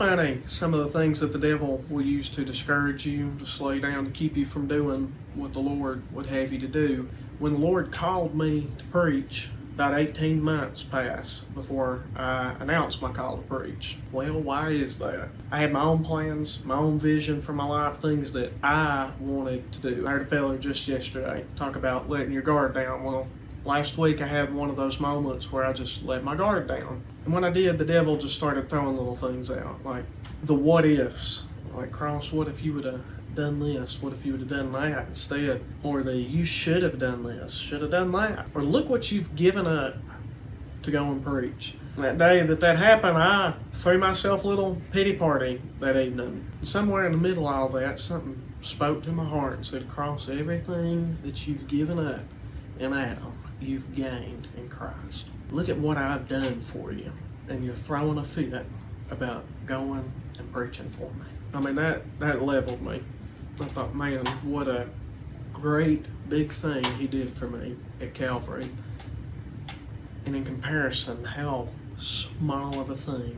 funny, some of the things that the devil will use to discourage you, to slow you down, to keep you from doing what the Lord would have you to do. When the Lord called me to preach, about 18 months passed before I announced my call to preach. Well, why is that? I had my own plans, my own vision for my life, things that I wanted to do. I heard a fella just yesterday talk about letting your guard down. Well, last week I had one of those moments where I just let my guard down. And when I did, the devil just started throwing little things out, like the what ifs. Like, Cross, what if you would have done this? What if you would have done that instead? Or the you should have done this, should have done that. Or look what you've given up to go and preach. And that day that happened, I threw myself a little pity party that evening. And somewhere in the middle of all that, something spoke to my heart and said, Cross, everything that you've given up in Adam, you've gained in Christ. Look at what I've done for you. And you're throwing a fit about going and preaching for me. I mean, that leveled me. I thought, man, what a great big thing he did for me at Calvary. And in comparison, how small of a thing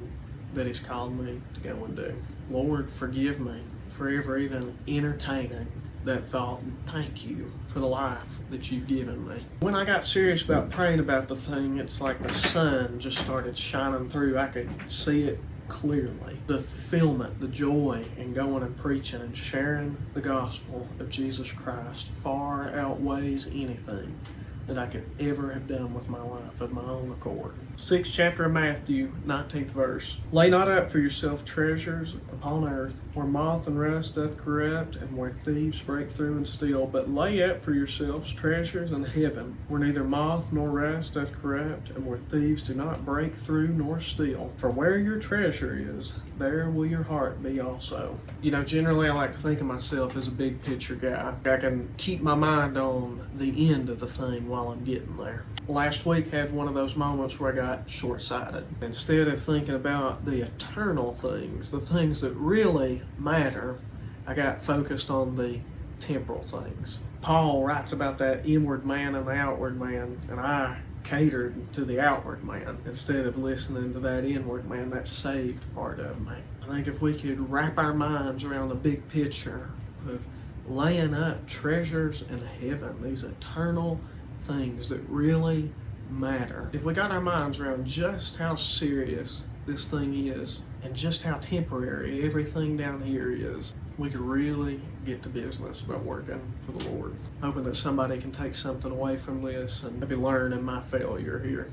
that he's called me to go and do. Lord, forgive me for ever even entertaining that thought, and thank you for the life that you've given me. When I got serious about praying about the thing, it's like the sun just started shining through. I could see it clearly. The fulfillment, the joy in going and preaching and sharing the gospel of Jesus Christ far outweighs anything that I could ever have done with my life of my own accord. 6th chapter of Matthew, 19th verse. Lay not up for yourself treasures upon earth, where moth and rust doth corrupt, and where thieves break through and steal. But lay up for yourselves treasures in heaven, where neither moth nor rust doth corrupt, and where thieves do not break through nor steal. For where your treasure is, there will your heart be also. You know, generally I like to think of myself as a big picture guy. I can keep my mind on the end of the thing while I'm getting there. Last week I had one of those moments where I got short-sighted. Instead of thinking about the eternal things, the things that really matter, I got focused on the temporal things. Paul writes about that inward man and the outward man, and I catered to the outward man instead of listening to that inward man, that saved part of me. I think if we could wrap our minds around the big picture of laying up treasures in heaven, these eternal things that really matter. If we got our minds around just how serious this thing is and just how temporary everything down here is, we could really get to business about working for the Lord. Hoping that somebody can take something away from this and maybe learn in my failure here.